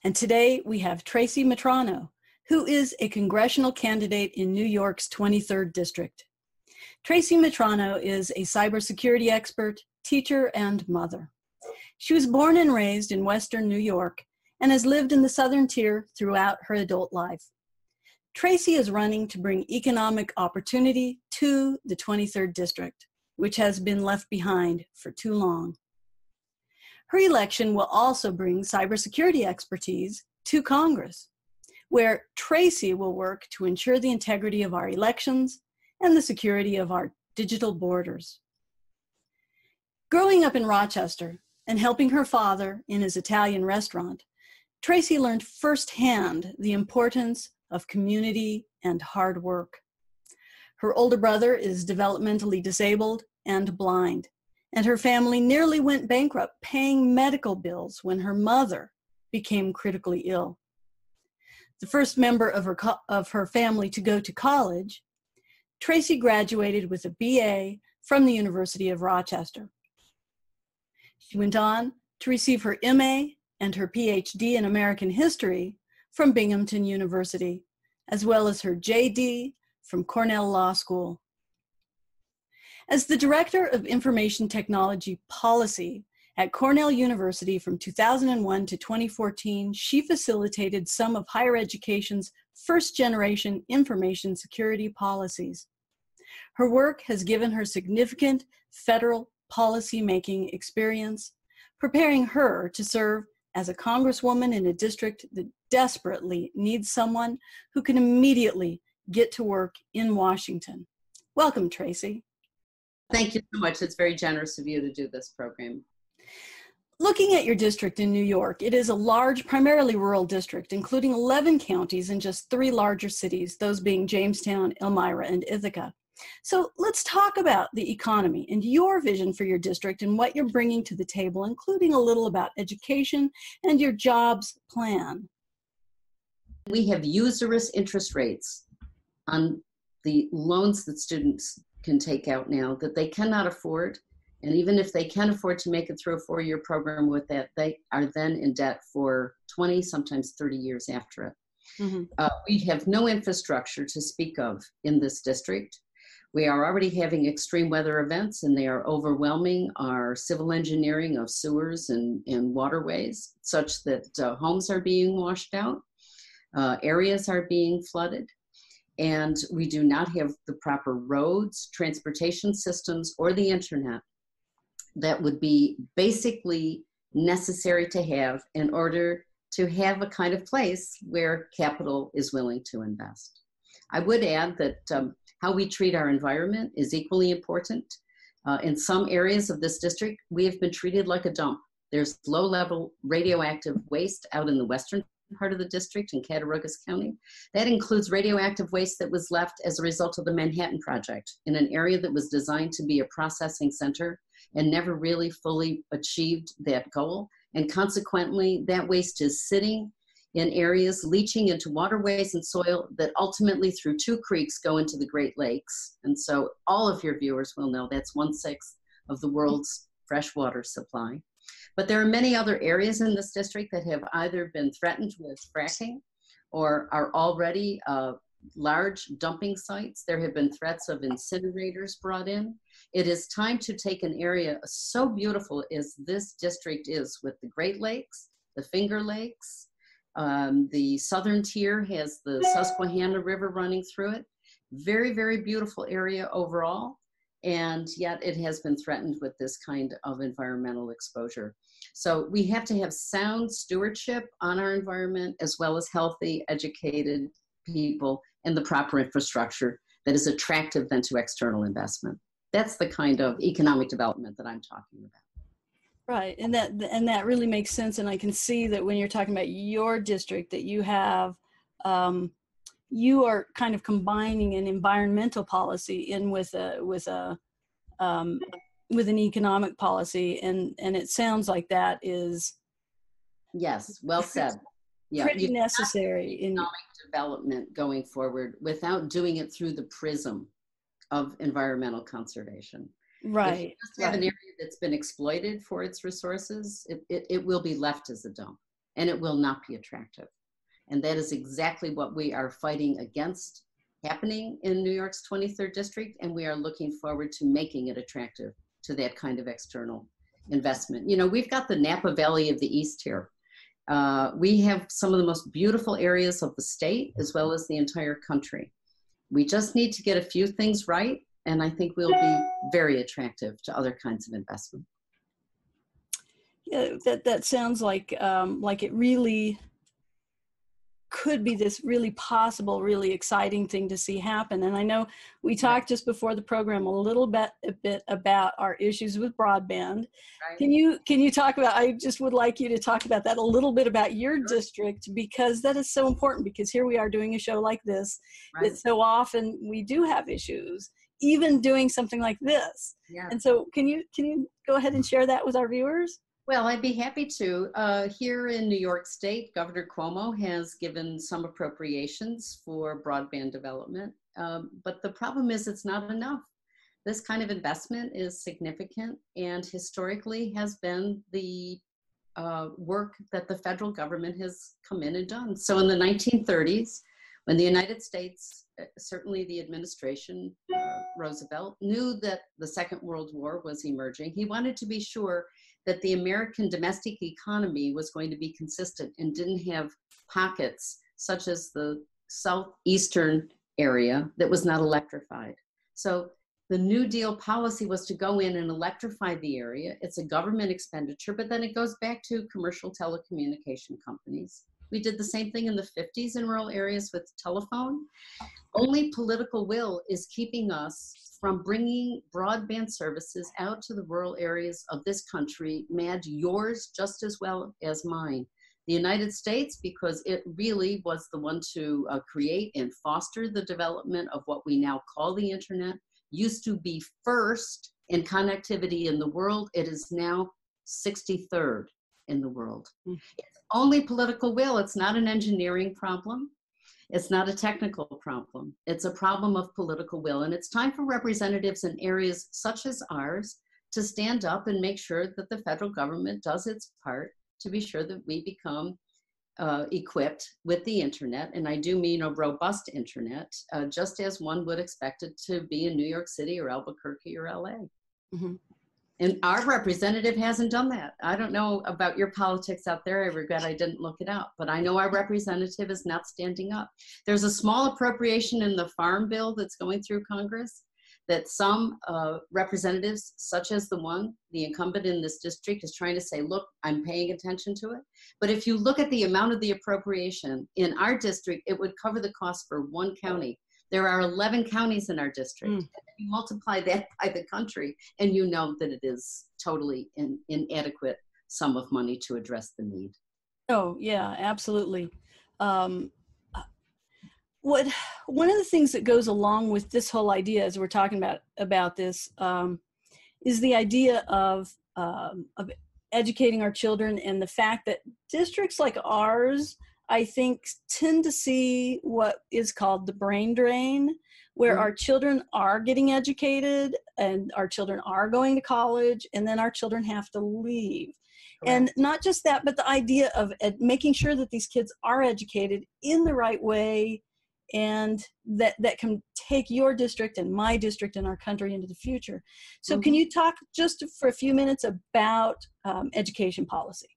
And today we have Tracy Mitrano, who is a congressional candidate in New York's 23rd District. Tracy Mitrano is a cybersecurity expert, teacher, and mother. She was born and raised in Western New York and has lived in the Southern Tier throughout her adult life. Tracy is running to bring economic opportunity to the 23rd District, which has been left behind for too long. Her election will also bring cybersecurity expertise to Congress, where Tracy will work to ensure the integrity of our elections and the security of our digital borders. Growing up in Rochester and helping her father in his Italian restaurant, Tracy learned firsthand the importance of community and hard work. Her older brother is developmentally disabled and blind, and her family nearly went bankrupt paying medical bills when her mother became critically ill. The first member of her family to go to college, Tracy graduated with a BA from the University of Rochester. She went on to receive her MA and her PhD in American History from Binghamton University, as well as her JD from Cornell Law School. As the Director of Information Technology Policy at Cornell University from 2001 to 2014, she facilitated some of higher education's first-generation information security policies. Her work has given her significant federal policy-making experience, preparing her to serve as a congresswoman in a district that desperately needs someone who can immediately get to work in Washington. Welcome, Tracy. Thank you so much. It's very generous of you to do this program. Looking at your district in New York, it is a large, primarily rural district, including 11 counties and just 3 larger cities, those being Jamestown, Elmira, and Ithaca. So let's talk about the economy and your vision for your district and what you're bringing to the table, including a little about education and your jobs plan. We have usurious interest rates on the loans that students can take out now that they cannot afford. And even if they can afford to make it through a 4-year program with that, they are then in debt for 20, sometimes 30 years after it. Mm-hmm. We have no infrastructure to speak of in this district. We are already having extreme weather events, and they are overwhelming our civil engineering of sewers and waterways, such that homes are being washed out, areas are being flooded, and we do not have the proper roads, transportation systems, or the internet that would be basically necessary to have in order to have a kind of place where capital is willing to invest. I would add that how we treat our environment is equally important. In some areas of this district, we have been treated like a dump. There's low-level radioactive waste out in the western part of the district in Cattaraugus County. That includes radioactive waste that was left as a result of the Manhattan Project in an area that was designed to be a processing center and never really fully achieved that goal. And consequently, that waste is sitting in areas leaching into waterways and soil that ultimately through 2 creeks go into the Great Lakes. And so all of your viewers will know that's 1/6 of the world's freshwater supply. But there are many other areas in this district that have either been threatened with fracking or are already large dumping sites. There have been threats of incinerators brought in. It is time to take an area so beautiful as this district is, with the Great Lakes, the Finger Lakes, the Southern Tier has the Susquehanna River running through it. Very, very beautiful area overall. And yet it has been threatened with this kind of environmental exposure. So we have to have sound stewardship on our environment, as well as healthy, educated people and the proper infrastructure that is attractive then to external investment. That's the kind of economic development that I'm talking about. Right, and that really makes sense. And I can see that when you're talking about your district, that you have you are kind of combining an environmental policy in with an economic policy, and it sounds like that is, yes, well said. Yeah, pretty necessary in economic development going forward without doing it through the prism of environmental conservation. Right. If you just have an area that's been exploited for its resources, it will be left as a dump. and it will not be attractive. And that is exactly what we are fighting against happening in New York's 23rd district, and we are looking forward to making it attractive to that kind of external investment. You know, we've got the Napa Valley of the East here. We have some of the most beautiful areas of the state as well as the entire country. We just need to get a few things right, and I think we'll be very attractive to other kinds of investment. Yeah, that sounds like it really could be this really possible, really exciting thing to see happen. And I know we talked just before the program a bit about our issues with broadband. Right. Can you talk about, I just would like you to talk about that a little bit about your district, because that is so important, because here we are doing a show like this, that so often we do have issues, even doing something like this. Yeah. And so can you go ahead and share that with our viewers? Well, I'd be happy to. Here in New York State, Governor Cuomo has given some appropriations for broadband development, but the problem is it's not enough. This kind of investment is significant and historically has been the work that the federal government has come in and done. So in the 1930s, when the United States, certainly the administration, Roosevelt, knew that the Second World War was emerging, he wanted to be sure that the American domestic economy was going to be consistent and didn't have pockets such as the southeastern area that was not electrified. So the New Deal policy was to go in and electrify the area. It's a government expenditure, but then it goes back to commercial telecommunication companies. We did the same thing in the 50s in rural areas with telephone. Only political will is keeping us from bringing broadband services out to the rural areas of this country, Mad, yours just as well as mine. The United States, because it really was the one to create and foster the development of what we now call the internet, used to be first in connectivity in the world. It is now 63rd in the world. It's only political will. It's not an engineering problem. It's not a technical problem. It's a problem of political will. And it's time for representatives in areas such as ours to stand up and make sure that the federal government does its part to be sure that we become equipped with the internet. And I do mean a robust internet, just as one would expect it to be in New York City or Albuquerque or LA. Mm-hmm. And our representative hasn't done that. I don't know about your politics out there. I regret I didn't look it up, but I know our representative is not standing up. There's a small appropriation in the farm bill that's going through Congress that some representatives, such as the incumbent in this district, is trying to say, look, I'm paying attention to it. But if you look at the amount of the appropriation in our district, it would cover the cost for one county. There are 11 counties in our district. And you multiply that by the country, and you know that it is totally an inadequate sum of money to address the need. Oh, yeah, absolutely. One of the things that goes along with this whole idea, as we're talking about this, is the idea of educating our children, and the fact that districts like ours, I think, tend to see what is called the brain drain, where our children are getting educated and our children are going to college, and then our children have to leave. Correct. And not just that, but the idea of making sure that these kids are educated in the right way, and that can take your district and my district and our country into the future. So can you talk just for a few minutes about education policy?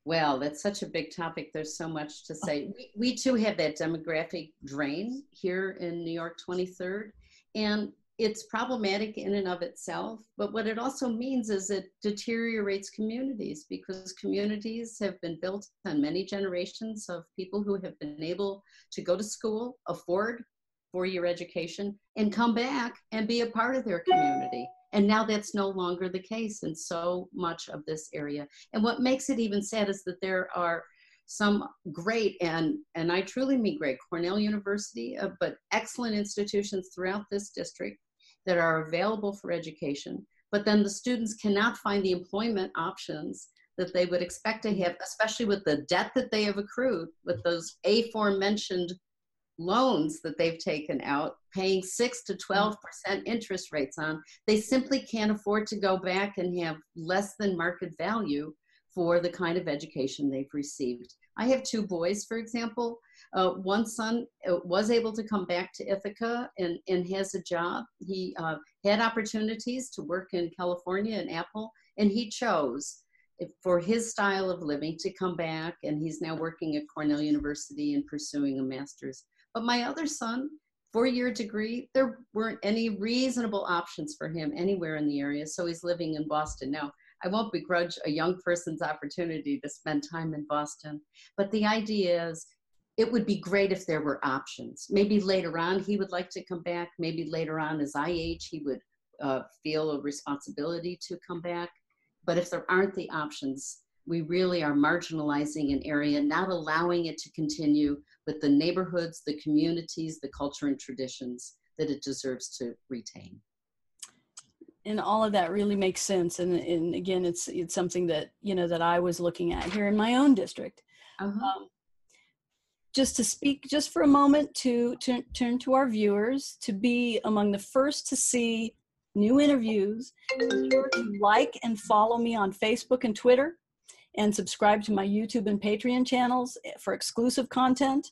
Well, that's such a big topic. There's so much to say. We too have that demographic drain here in New York 23rd, and it's problematic in and of itself. But what it also means is it deteriorates communities, because communities have been built on many generations of people who have been able to go to school, afford four-year education, and come back and be a part of their community. And now that's no longer the case in so much of this area. And what makes it even sad is that there are some great, and I truly mean great, Cornell University, but excellent institutions throughout this district that are available for education. But then the students cannot find the employment options that they would expect to have, especially with the debt that they have accrued with those aforementioned loans that they've taken out, paying 6 to 12% interest rates on. They simply can't afford to go back and have less than market value for the kind of education they've received. I have two boys, for example. One son was able to come back to Ithaca and has a job. He had opportunities to work in California and Apple, and he chose for his style of living to come back, and he's now working at Cornell University and pursuing a master's. But my other son, 4-year degree, there weren't any reasonable options for him anywhere in the area, so he's living in Boston. Now, I won't begrudge a young person's opportunity to spend time in Boston, but the idea is it would be great if there were options. Maybe later on he would like to come back. Maybe later on as I age, he would feel a responsibility to come back. But if there aren't the options, we really are marginalizing an area, not allowing it to continue with the neighborhoods, the communities, the culture and traditions that it deserves to retain. And all of that really makes sense. And again, it's something that, that I was looking at here in my own district. Just to speak just for a moment to turn to our viewers, to be among the first to see new interviews, be sure to like and follow me on Facebook and Twitter, and subscribe to my YouTube and Patreon channels for exclusive content.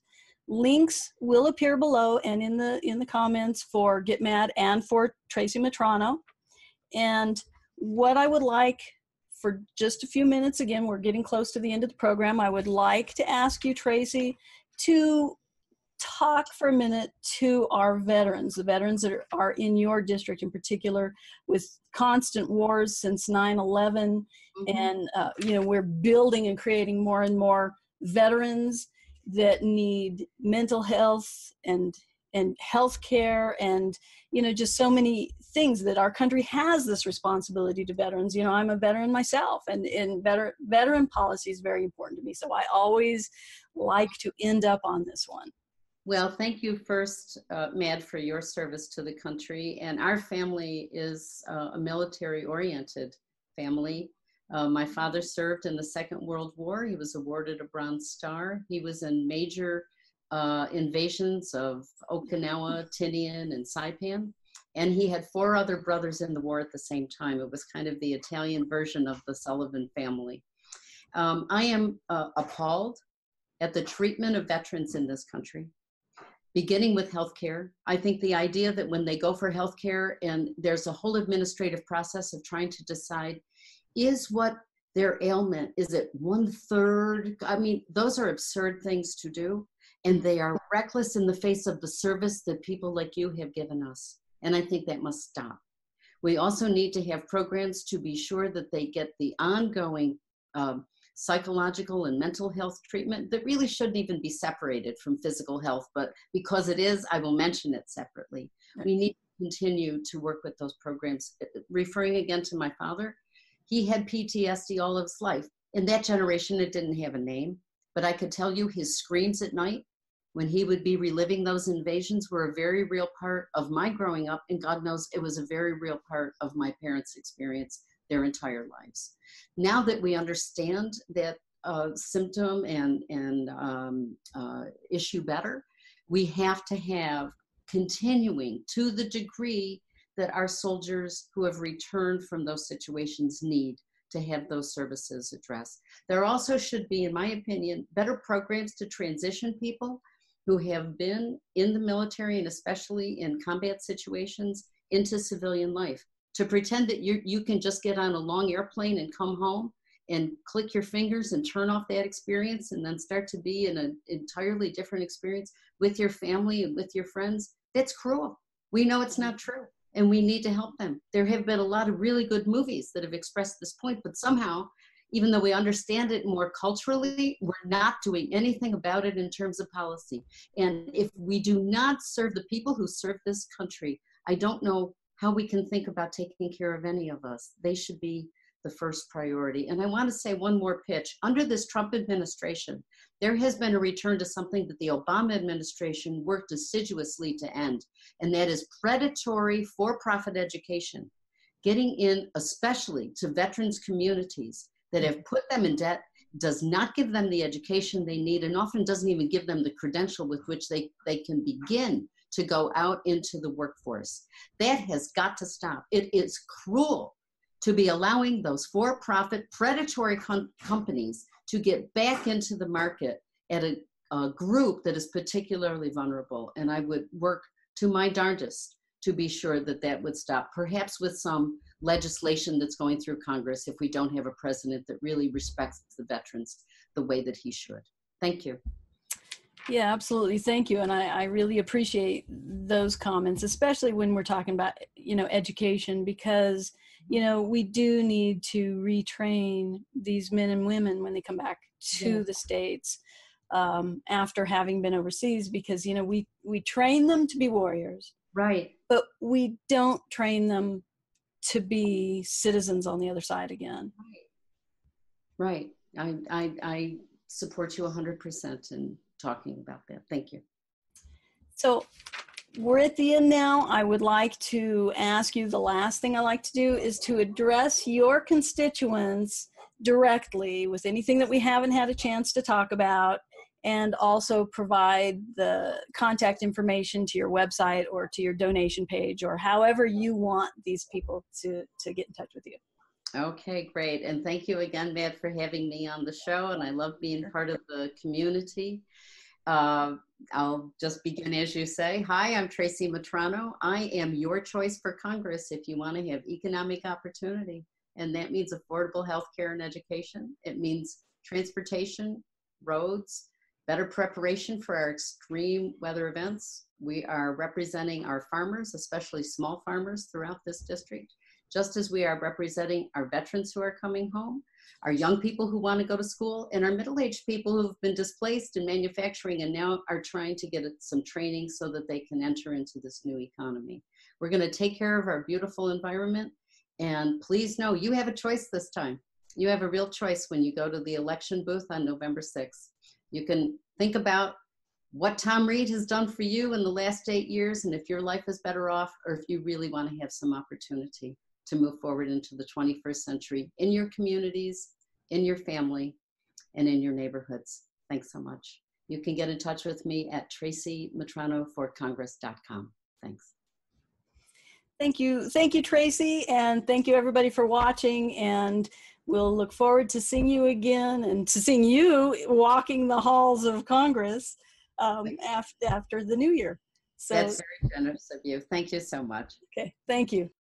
Links will appear below and in the comments for Get Mad and for Tracy Mitrano. And what I would like for just a few minutes, again, we're getting close to the end of the program, I would like to ask you, Tracy, to talk for a minute to our veterans, the veterans that are in your district in particular, with constant wars since 9/11. And, we're building and creating more and more veterans that need mental health and health care and, just so many things that our country has this responsibility to veterans. I'm a veteran myself, and veteran policy is very important to me. So I always like to end up on this one. Well, thank you first, Mad, for your service to the country. And our family is a military-oriented family. My father served in the Second World War. He was awarded a Bronze Star. He was in major invasions of Okinawa, Tinian, and Saipan. And he had 4 other brothers in the war at the same time. It was kind of the Italian version of the Sullivan family. I am appalled at the treatment of veterans in this country, beginning with healthcare. I think the idea that when they go for healthcare and there's a whole administrative process of trying to decide, is what their ailment, is it 1/3? I mean, those are absurd things to do. And they are reckless in the face of the service that people like you have given us. And I think that must stop. We also need to have programs to be sure that they get the ongoing psychological and mental health treatment that really shouldn't even be separated from physical health, but because it is, I will mention it separately. We need to continue to work with those programs. Referring again to my father, he had PTSD all of his life. In that generation, it didn't have a name, but I could tell you his screams at night when he would be reliving those invasions were a very real part of my growing up, and God knows it was a very real part of my parents' experience their entire lives. Now that we understand that symptom and issue better, we have to have continuing to the degree that our soldiers who have returned from those situations need to have those services addressed. There also should be, in my opinion, better programs to transition people who have been in the military and especially in combat situations into civilian life. To pretend that you can just get on a long airplane and come home and click your fingers and turn off that experience and then start to be in an entirely different experience with your family and with your friends, that's cruel. We know it's not true, and we need to help them. There have been a lot of really good movies that have expressed this point, but somehow, even though we understand it more culturally, we're not doing anything about it in terms of policy. And if we do not serve the people who serve this country, I don't know how we can think about taking care of any of us. They should be the first priority. And I want to say one more pitch. Under this Trump administration, there has been a return to something that the Obama administration worked assiduously to end, and that is predatory for-profit education, getting in especially to veterans communities that have put them in debt, does not give them the education they need, and often doesn't even give them the credential with which they can begin to go out into the workforce. That has got to stop. It is cruel to be allowing those for-profit predatory companies to get back into the market at a group that is particularly vulnerable. And I would work to my darndest to be sure that that would stop, perhaps with some legislation that's going through Congress if we don't have a president that really respects the veterans the way that he should. Thank you. Yeah, absolutely. Thank you. And I really appreciate those comments, especially when we're talking about, education, because, we do need to retrain these men and women when they come back to the States after having been overseas, because, we train them to be warriors. Right. But we don't train them to be citizens on the other side again. Right. I support you 100% in talking about that. Thank you. So we're at the end now. I would like to ask you, the last thing I like to do is to address your constituents directly with anything that we haven't had a chance to talk about, and also provide the contact information to your website or to your donation page, or however you want these people to get in touch with you. Okay, great. And thank you again, Matt, for having me on the show. And I love being part of the community. I'll just begin as you say. Hi, I'm Tracy Mitrano. I am your choice for Congress if you want to have economic opportunity. And that means affordable health care and education. It means transportation, roads, better preparation for our extreme weather events. We are representing our farmers, especially small farmers throughout this district, just as we are representing our veterans who are coming home, our young people who want to go to school, and our middle-aged people who have been displaced in manufacturing and now are trying to get some training so that they can enter into this new economy. We're going to take care of our beautiful environment. And please know you have a choice this time. You have a real choice when you go to the election booth on November 6th. You can think about what Tom Reed has done for you in the last 8 years, and if your life is better off, or if you really want to have some opportunity to move forward into the 21st century in your communities, in your family, and in your neighborhoods. Thanks so much. You can get in touch with me at tracymitranoforcongress.com. Thanks. Thank you. Thank you, Tracy. And thank you, everybody, for watching. And we'll look forward to seeing you again and to seeing you walking the halls of Congress after the new year. So, that's very generous of you. Thank you so much. Okay. Thank you.